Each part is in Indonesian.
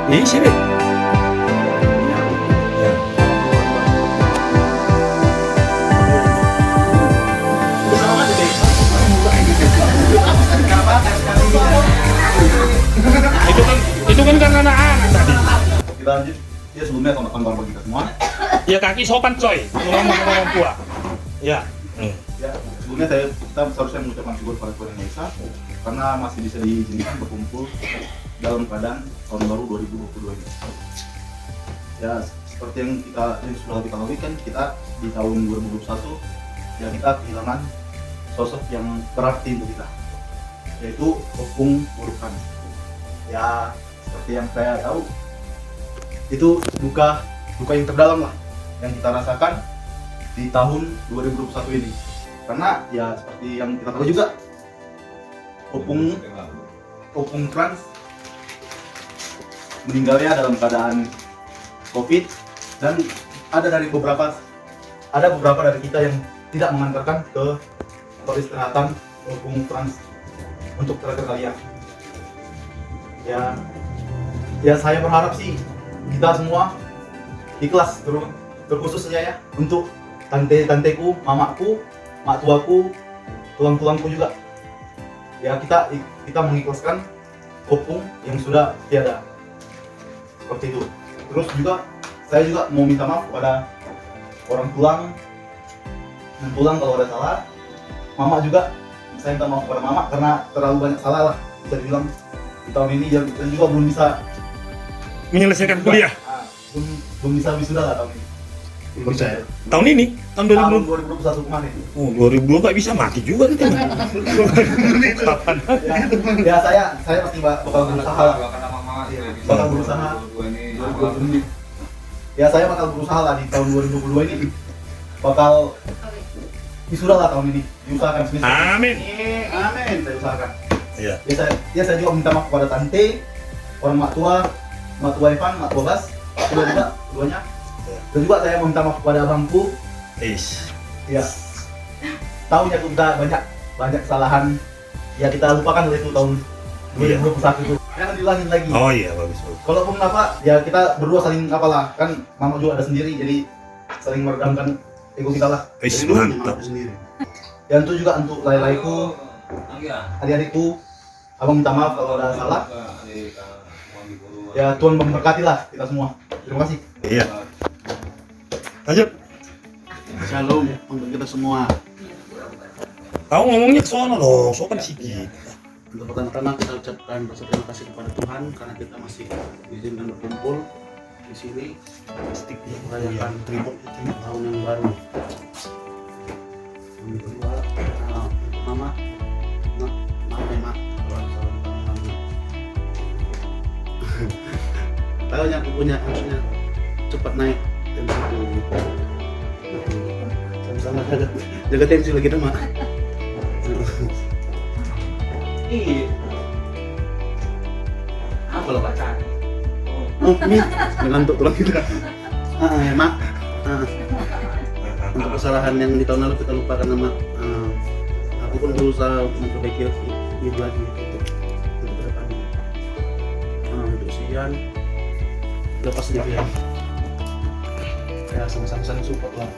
Di sini. Ya. Itu kan karena anak-anak tadi. Kita lanjut. Ya sebelumnya kawan-kawan bagi kita semua. Ya kaki sopan coy, orang tua. Ya. Ya sebelumnya kita seharusnya mengucapkan syukur pada Tuhan Yang Maha Esa karena masih bisa diizinkan berkumpul dalam keadaan tahun baru 2022 ini. Ya seperti yang sudah kita lalui kan, kita di tahun 2021 ya kita kehilangan sosok yang berarti untuk kita, yaitu Opung Burhan. Ya seperti yang saya tahu, itu duka yang terdalam lah yang kita rasakan di tahun 2021 ini. Karena ya seperti yang kita tahu juga, Opung Trans meninggalnya dalam keadaan COVID, dan ada beberapa dari kita yang tidak mengantarkan ke peristirahatan Opung Trans untuk terakhir kalinya. Ya saya berharap sih kita semua ikhlas, terkhusus saja ya untuk tante-tanteku, mamaku, mak tuaku, tulang-tulangku juga. Ya kita mengikhlaskan Opung yang sudah tiada. Seperti itu. Terus juga saya juga mau minta maaf kepada orang tulang kalau ada salah. Mama juga, saya minta maaf kepada mama karena terlalu banyak salah lah, bisa dibilang di tahun ini, dan juga belum bisa Menyelesaikan kuliah. Belum bisa wisuda lah tahun ini. Belum bisa ya. Tahun ini, tahun 2021 kemarin. Oh, 2020 nggak bisa mati juga kita. Kapan? Ya saya pasti bakal berusaha lah. Bakal berusaha. Ya saya bakal berusaha lah di tahun 2022 ini. Bakal wisuda lah tahun ini. Diusahakan sebisa. Amin. Amin. Saya usahakan. Iya. Saya juga minta maaf kepada tante, orang mak tua Evan, mak tua Bas, keduanya. Dan juga saya minta maaf kepada abangku. Ya. Tahu ya kita banyak kesalahan. Ya kita lupakan oleh itu tahun 2021 itu. Jangan diulangin lagi. Oh iya, bagus. Kalaupun apa, ya kita berdua saling apalah, kan mama juga ada sendiri, jadi saling meredamkan ego kita lah. Jadi Mantap. sendiri. Dan itu juga untuk lay-layku, adik-adikku, abang minta maaf kalau ada salah. Ya Tuhan memberkati lah kita semua. Terima kasih. Iya. Lanjut. Shalom untuk kita semua. Kamu ngomongnya ke sono dong, sopan sikit. Untuk pertama-tama kita ucapkan rasa terima kasih kepada Tuhan karena kita masih diizinkan berkumpul di sini merayakan tahun yang baru. Yang kedua, untuk mama, maaf ya mak kalau ada salah kami. Tahu yang aku punya harusnya cepat naik tensiku gitu. Sama-sama jaga tensi lagi dong mak. Iya. Apa lo bacaan? Oh, ini ngantuk tulang kita. Ya mak. Untuk kesalahan yang di tahun lalu kita lupakan nama. Aku pun berusaha memperbaiki ini lagi untuk kedepannya. Untuk Sian, lepas sedikit ya. Ya sama-sama saling support lah.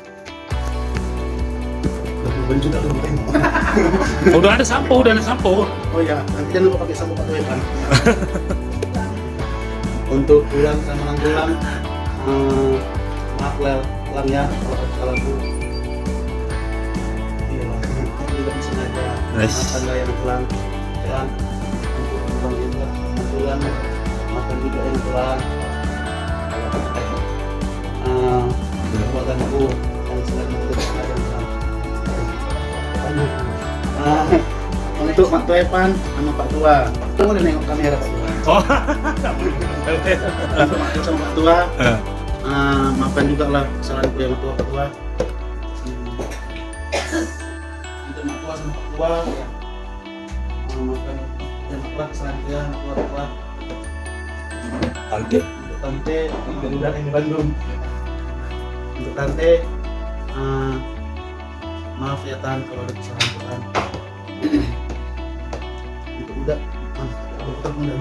Udah juga belum tengok. Udah ada sampo. Oh ya, nanti jangan lupa pakai sampo Pak Tuhan. Untuk tulang sama tulang, maaf lah ya kalau ada salah itu. Iya, tidak sengaja. Maafkan lah yang tulang, dan untuk tulang juga, tulang, maafkan juga yang tulang. Perbuatanku yang sengaja tidak sengaja tulang. Untuk Mak Tua Evan sama Pak Tua, tunggu deh nengok kamera Pak Tua. Oh. Untuk Mak Tua sama Pak Tua, maafkan juga lah kesalahanku yang Mak Tua Pak Tua. Untuk Mak Tua sama Pak Tua, maafkan yang Mak Tua kesalahanku ya Mak Tua Pak Tua. Tante. Untuk Tante yang di Bandung. Untuk Tante, maaf ya Tan kalau ada kesalahan Tan. Untuk udah Udah.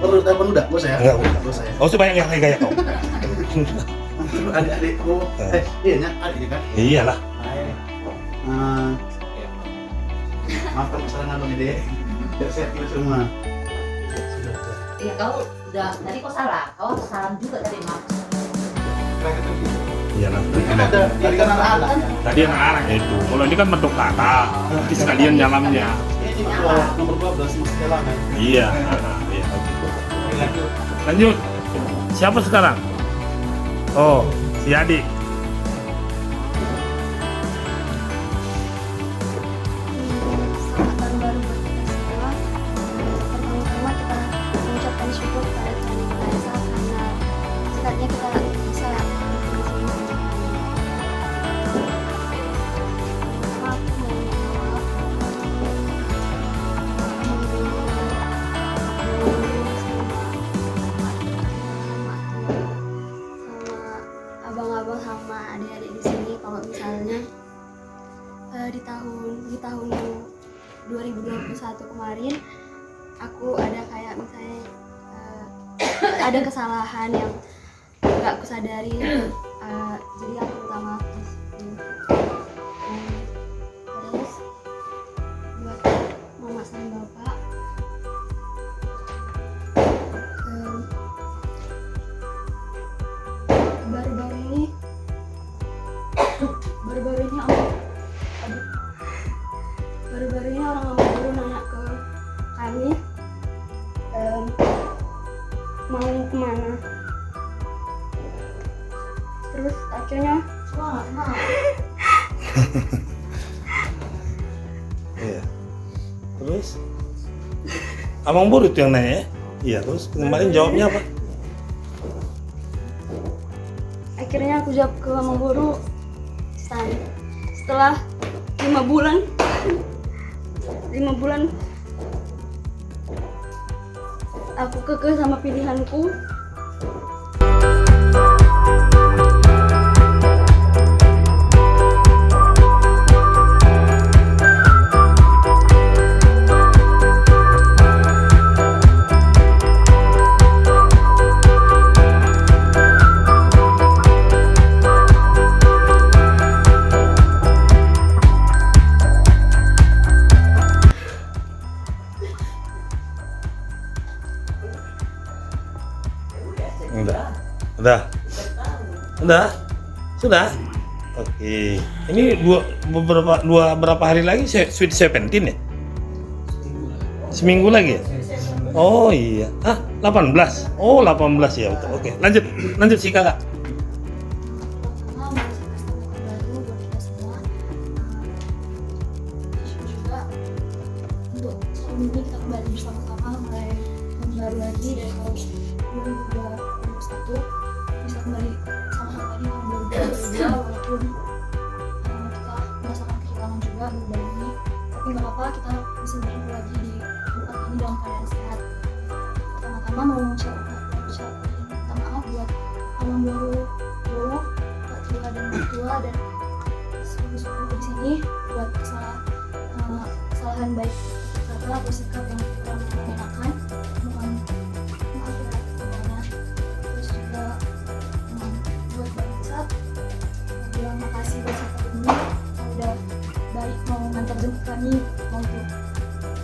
Perlu telepon udah, bos ya? Enggak, Bos saya. oh sebanyak yang kayak kau. Adik-adikku. Iya nya, adiknya kan? Iyalah. Maaf kalau kesalahan abang ini. Biar saya pilih semua. Iya, kau udah tadi kau salah. Kau harus salam juga tadi, Mak. Iyalah. Ada, tadi kan anak-anak. Tadi anak-anak itu. Kalau ini kan bentuk kata. Nanti sekalian nyalamnya. Ini nomor 12 masih jalan kan? Iya. Iya. Lanjut. Siapa sekarang? Oh, si adik. Tahun baru buat kita semua. Pertama-tama kita mengucapkan syukur kepada Tuhan Yang Maha Esa karena sebenarnya kita bisa di sini. Maaf, sama abang-abang sama adik-adik di sini kalau misalnya di tahun 2021 kemarin aku ada kayak misalnya ada kesalahan yang nggak aku sadari, jadi aku minta maaf di situ. Terus buat mama sama bapak, baru-baru ini orang baru nanya ke kami mau kemana, terus akhirnya Iya. Terus Abang Bur itu yang nanya ya? Iya, terus kemarin jawabnya apa? akhirnya aku jawab ke Mama Guru setelah 5 bulan aku kekeh sama pilihanku. Udah? Sudah? Oke. Ini berapa hari lagi Sweet Seventeen ya? Seminggu lagi ya? Oh iya. 18. Oh 18 ya betul. Oke. Lanjut sih kakak. Pertama mau saya kasih tahu kabar baru buat kita semua. Juga untuk tahun ini kita kembali bersama-sama mulai tahun baru lagi dari tahun 2021 bisa kembali sama-sama lagi tahun 2022 walaupun kita merasakan kehilangan juga baru ini, tapi nggak apa-apa, kita bisa bertemu lagi di tempat ini dalam keadaan sehat. Pertama-tama mau mengucapkan minta maaf buat Abang Bowo, Pak Tua dan Mbak Tua dan seluruh di sini buat kesalahan baik kata atau sikap yang kurang mengenakan. Mohon maaf ya semuanya. Terus juga buat Mbak Nisa, bilang makasih buat saat ini yang udah baik mau ngantar jemput kami, mau untuk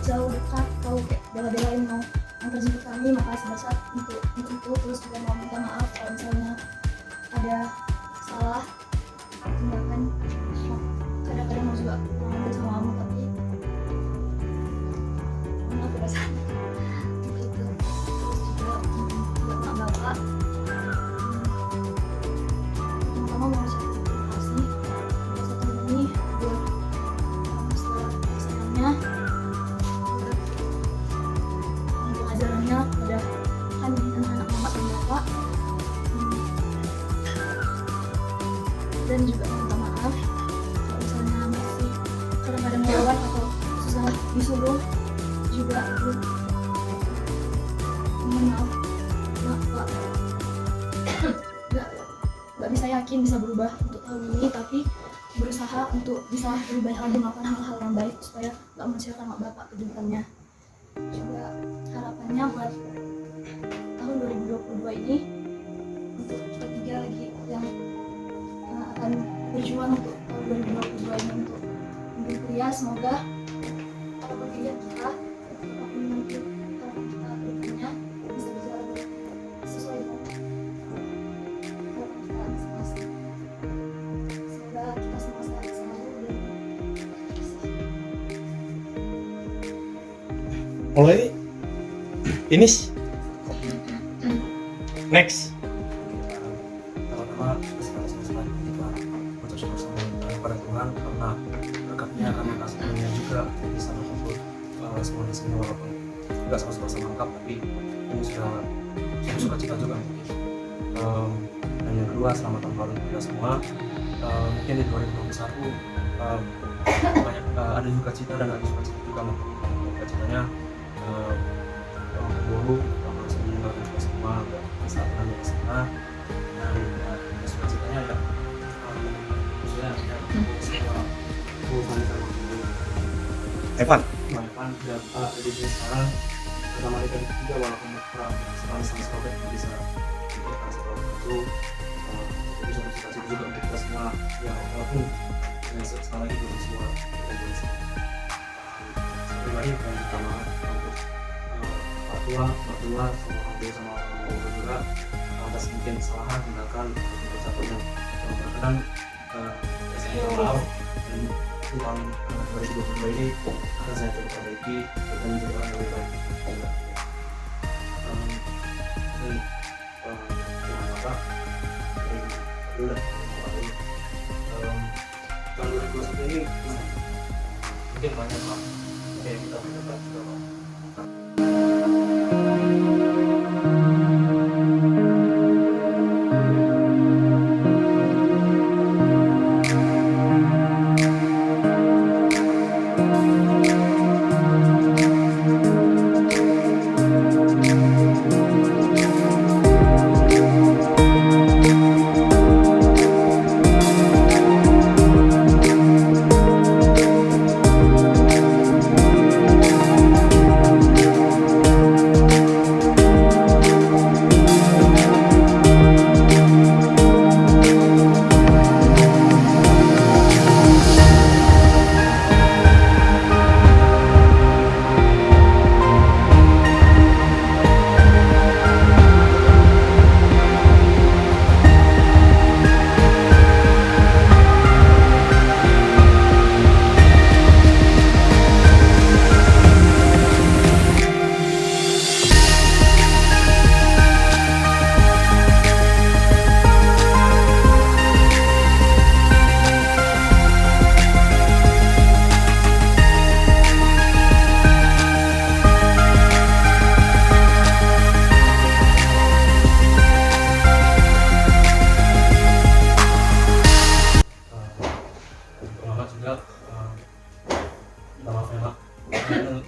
jauh dekat, kau kayak bela-belain mau antar jemput kami. Makasih besar untuk itu. Terus juga mau minta maaf kalau misalnya ada salah tindakan, kadang-kadang mau juga ngomong sama kamu tapi maaf ya besar begitu. Terus juga buat mak bapak, pertama mau ucapin terima kasih atas satu ini buat setelah kesayangannya, untuk ajarannya pada kami anak-anak mama dan bapak. Dan juga minta maaf kalau misalnya masih kadang-kadang melawan atau susah disuruh juga. Mohon maaf Pak, nggak bisa yakin bisa berubah untuk tahun ini, tapi berusaha untuk bisa lebih baik lagi melakukan hal-hal yang baik supaya nggak mengecewakan mak bapak ke depannya. Juga harapannya harapannya buat tahun 2022 ini untuk kita tiga lagi yang akan berjuang untuk tahun 2022 ini untuk ambil kuliah, semoga apapun pilihan kita, apapun nanti harapan kita berikutnya bisa berjalan sesuai dengan harapan kita masing-masing. Semoga kita semua sehat selalu dan Mulai. Finish. Next. Pertama-tama kita mengucap syukur sama kepada Tuhan karena berkatnya kami kasihnya juga bisa berkumpul semua di sini walaupun tidak 100% lengkap, tapi ini sudah suka cita juga mungkin. Dan yang kedua, selamat tahun baru kita semua. Mungkin di 2021 banyak ada juga cita dan ada juga cita juga mungkin cita-citanya guru juga kita semua saat kami di sana dan cita-citanya ya Evan. Evan dan ada di sini sekarang pertama kali juga walaupun sekarang sama-sama bisa ikut sekolah itu jadi suatu cita-cita juga untuk kita semua ya walaupun sekali lagi belum semua kita bisa pribadi yang pertama untuk Pak Tua sama orang tua sama orang tua juga atas mungkin kesalahan tindakan ucapan yang terkadang saya maaf dan tahun 2022 ini akan saya coba perbaiki dan menjadi orang yang lebih baik. Dan Tuhan Bapak dulu tahun 2021 ini mungkin banyak hal yang kita dapat juga Pak.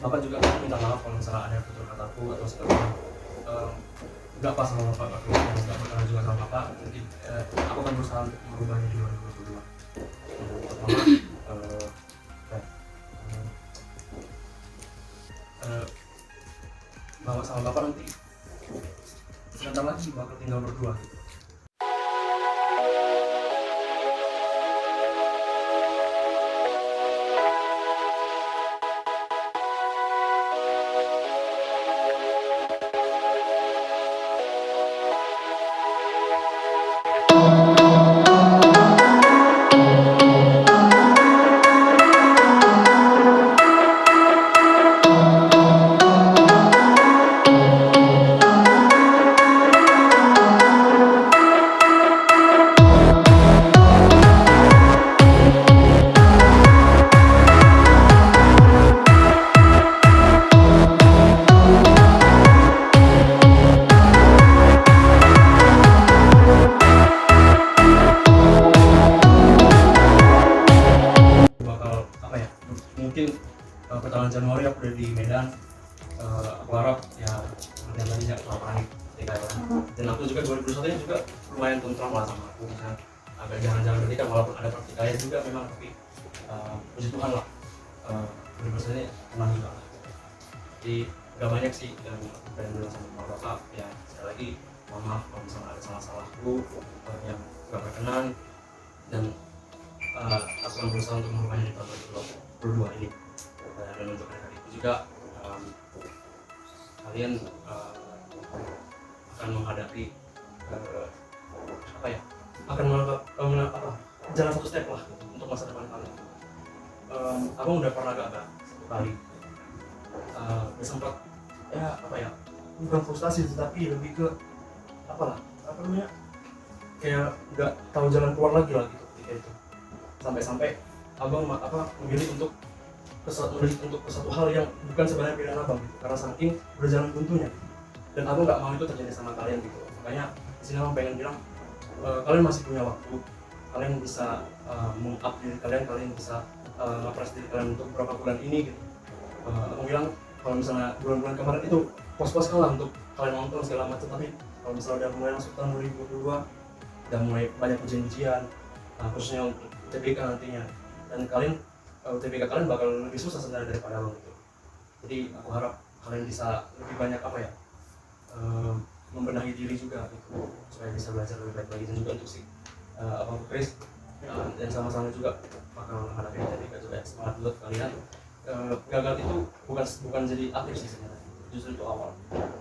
Bapak juga minta maaf kalau misalnya ada tutur kataku atau segala nggak pas sama Bapak, yang nggak berkenan juga sama Bapak. Mungkin aku akan berusaha untuk merubahnya di 2022. Pertama, Bapak sama Bapak nanti sebentar lagi bakal tinggal berdua gitu. Mungkin pertengahan Januari aku udah di Medan. Aku harap ya kemudian tadi jangan terlalu panik ketika ya. Dan aku juga 2021 ini juga lumayan tentram lah sama aku, misalnya agak jalan-jalan ketika walaupun ada pertikaian juga memang, tapi puji Tuhan lah 2021 ini tenang juga lah. Jadi udah banyak sih yang pengen bilang sama bapak ya. Sekali lagi mohon maaf kalau misalnya ada salah-salahku yang gak berkenan, dan aku akan berusaha untuk merubahnya di tahun 2022 ini. Dan untuk adik-adikku juga, kalian akan menghadapi akan menangkap jalan satu step lah untuk masa depan kalian. Abang udah pernah gagal satu kali, udah sempat bukan frustasi tetapi lebih ke kayak nggak tahu jalan keluar lagi lah gitu ketika itu, sampai abang memilih untuk ke satu hal yang bukan sebenarnya pilihan abang gitu, karena saking berjalan buntunya, dan abang nggak mau itu terjadi sama kalian gitu. Makanya di sini abang pengen bilang, kalian masih punya waktu, kalian bisa meng-up diri kalian bisa ngapres diri kalian untuk beberapa bulan ini gitu. Abang bilang kalau misalnya bulan-bulan kemarin itu pos-pos lah untuk kalian nonton segala macam, tapi kalau misalnya udah mulai masuk tahun 2022, udah mulai banyak ujian-ujian, khususnya untuk UTBK nantinya, dan kalian UTBK kalian bakal lebih susah sebenarnya daripada abang gitu. Jadi aku harap kalian bisa lebih banyak membenahi diri juga gitu, supaya bisa belajar lebih baik lagi, dan juga untuk abang Chris dan sama-sama juga bakal menghadapi UTBK juga. Semangat buat kalian. Gagal itu bukan jadi akhir sih sebenarnya, justru itu awal.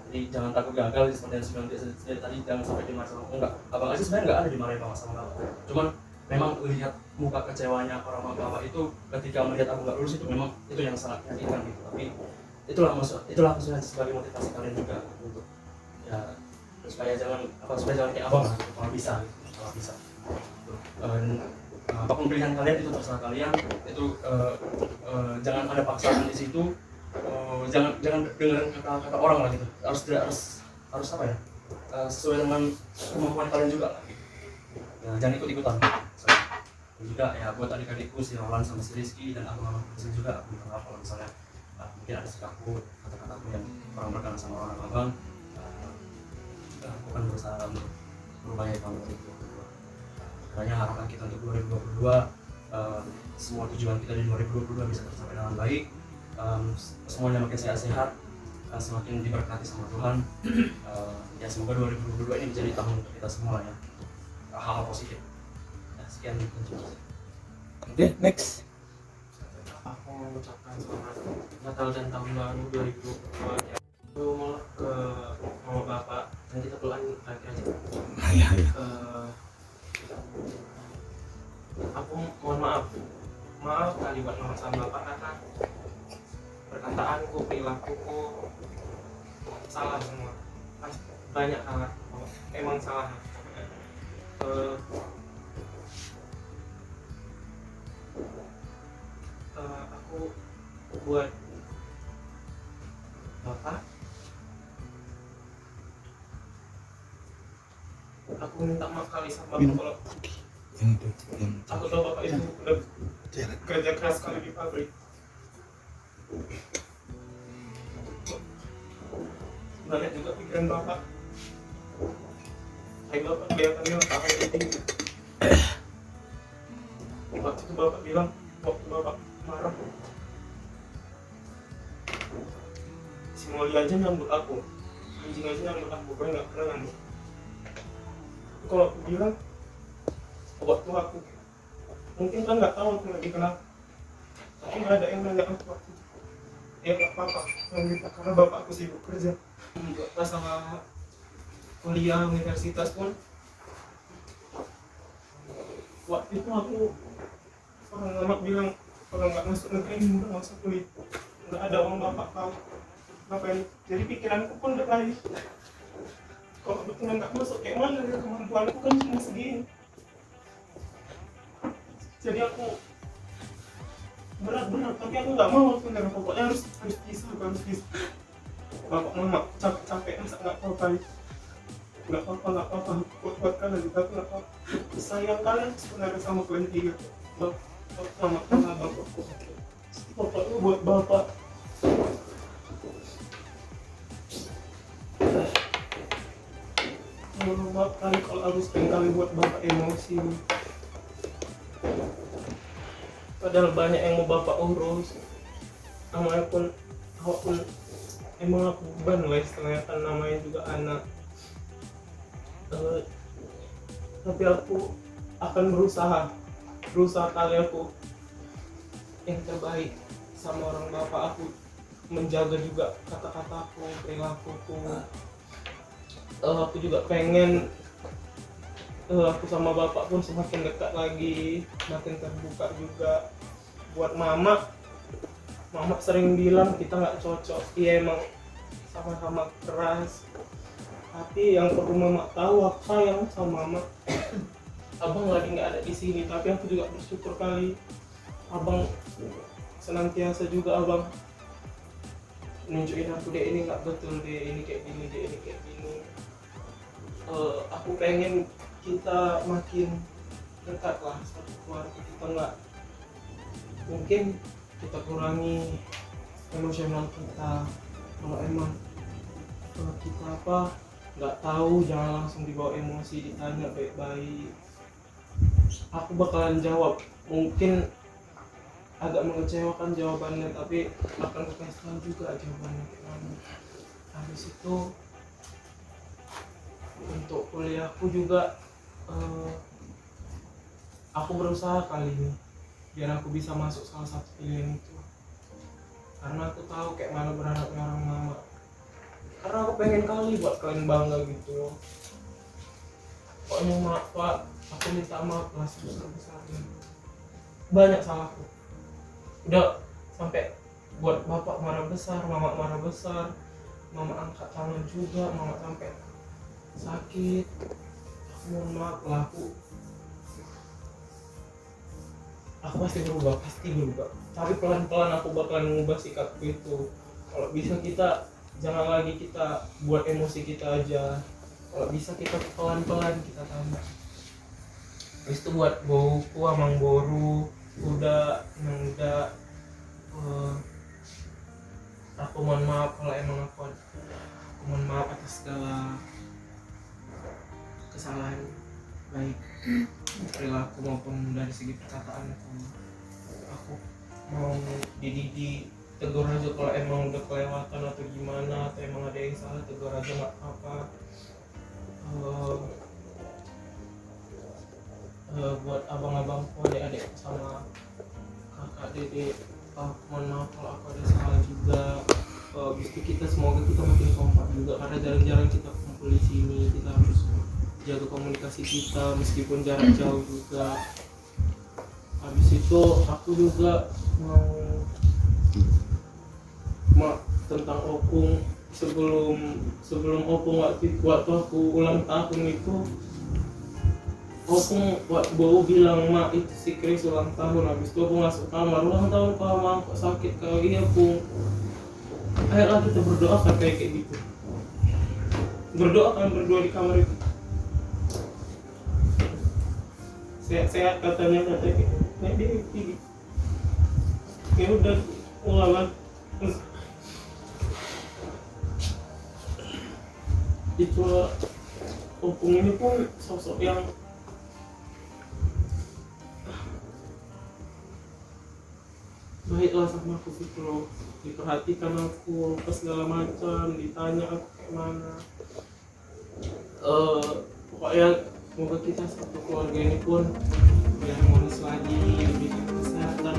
Jadi jangan takut gagal, seperti yang sudah saya tadi, jangan sampai dimarahi sama enggak. Abang Aziz sebenarnya nggak ada dimarahi sama bapak, cuman memang lihat muka kecewanya orang bapak itu ketika melihat aku nggak lulus, itu memang itu yang sangat menyakitkan gitu. Tapi itulah maksudnya sebagai motivasi kalian juga untuk ya supaya jangan kayak abang lah, kalau bisa. Apapun pilihan kalian itu terserah kalian, itu jangan ada paksaan di situ, jangan dengerin kata orang lah gitu, harus sesuai dengan kemampuan kalian juga lah gitu. Jangan ikut-ikutan. Juga ya buat adik-adikku si Roland sama si Rizky dan aku sini juga, aku minta maaf kalau misalnya mungkin ada sikapku, kata-kataku yang kurang berkenan sama orang abang. Aku akan berusaha untuk merubahnya tahun 2022. Makanya harapan kita untuk 2022, semua tujuan kita di 2022 bisa tercapai dengan baik, semuanya makin sehat-sehat, semakin diberkati sama Tuhan. Ya semoga 2022 ini menjadi tahun untuk kita semua ya, hal-hal positif. Sekian. Oke, next. Aku mengucapkan selamat Natal dan Tahun Baru 2022 ya. Aku mau ke mama bapak, dan kita pulang akhir aja. Aku mohon maaf kali buat mama sama bapak, karena perkataanku, perilakuku salah semua. Banyak hal emang salah. Aku buat bapak, aku minta maaf kali sama bapak kalau aku tahu bapak itu udah kerja keras sekali di pabrik. Banyak juga pikiran bapak. Kayak bapak kelihatannya otaknya tinggi. Waktu itu bapak bilang, waktu bapak marah, si Molly aja nyambut aku, anjing aja nyambut aku, gue nggak pernah nyambut. Kalau aku bilang, waktu aku mungkin kan nggak tahu aku lagi kenapa, tapi nggak ada yang nanya aku waktu itu. Ya nggak apa-apa, karena bapak aku sibuk kerja. Pas sama kuliah universitas pun, waktu itu aku orang lama bilang kalau nggak masuk negeri udah nggak usah kuliah, nggak ada uang bapak tahu ngapain. Jadi pikiranku pun udah lain, kalau betul nggak masuk kayak mana ya, kemampuanku kan cuma segini. Jadi aku berat, tapi aku nggak mau sebenarnya, pokoknya harus bisa. Bapak mama capek masa nggak apa-apa, nggak apa-apa buat kalian, tapi nggak apa-apa. Sayang kalian sebenarnya sama kalian tiga, bapak lu buat bapak. Maaf kali kalau harus kali buat bapak emosi. Padahal banyak yang mau bapak urus, namanya pun emang aku beban lah istilahnya, kan namanya juga anak. Tapi aku akan berusaha kali aku yang terbaik sama orang bapak aku, menjaga juga kata-kataku, perilakuku. Aku juga pengen aku sama bapak pun semakin dekat lagi, makin terbuka juga. Buat mama sering bilang kita nggak cocok, iya emang sama-sama keras, tapi yang perlu mama tahu, aku sayang sama mama. Abang lagi nggak ada di sini, tapi aku juga bersyukur kali abang senantiasa juga abang nunjukin aku deh ini nggak betul deh, ini kayak gini deh, ini kayak gini. Aku pengen kita makin dekat lah satu keluarga, kita nggak mungkin kita kurangi emosional kita. Kalau emang kita nggak tahu, jangan langsung dibawa emosi, ditanya baik-baik. Aku bakalan jawab, mungkin agak mengecewakan jawabannya, tapi akan aku kasih tahu juga jawabannya gimana. Habis itu untuk kuliahku juga aku berusaha kali ini biar aku bisa masuk salah satu pilihan itu, karena aku tahu kayak mana berharapnya orang mama, karena aku pengen kali buat kalian bangga gitu. Pokoknya mak, pak, aku minta maaf lah sebesar-besarnya, banyak salahku, udah sampai buat bapak marah besar, mama marah besar, mama angkat tangan juga, mama sampai sakit. Aku mohon maaf lah, aku pasti berubah, tapi pelan-pelan aku bakalan mengubah sikapku itu. Kalau bisa kita jangan lagi kita buat emosi kita aja, kalau bisa kita pelan-pelan kita tanya. Habis itu buat bauku amang boru udah aku mohon maaf kalau emang aku mohon maaf atas segala kesalahan baik perilaku maupun dari segi perkataan. Aku mau dididik, tegur aja kalau emang udah kelewatan atau gimana, atau emang ada yang salah tegur aja nggak apa-apa. Buat abang-abangku, adik-adik sama kakak dedek, mohon maaf kalau aku ada salah juga. Gitu kita semoga kita makin kompak juga, karena jarang-jarang kita kumpul di sini. Kita harus jaga komunikasi kita meskipun jarak jauh juga. Habis itu aku juga mau tentang opung, sebelum opung waktu aku ulang tahun itu, opung bau bilang, mak itu si Chris ulang tahun. Habis itu aku masuk kamar, ulang tahun kau mak, kok sakit kau? Iya pung. Ayolah kita berdoa kan kayak gitu, berdoa kan berdua di kamar itu, sehat katanya gitu. Nah dia gini, ya udah ulangan. Itu opung ini pun sosok yang baiklah sama aku gitu loh, diperhatikan aku ke segala macam, ditanya aku kayak mana. Pokoknya semoga kita satu keluarga ini pun lebih harmonis lagi, lebih kesehatan,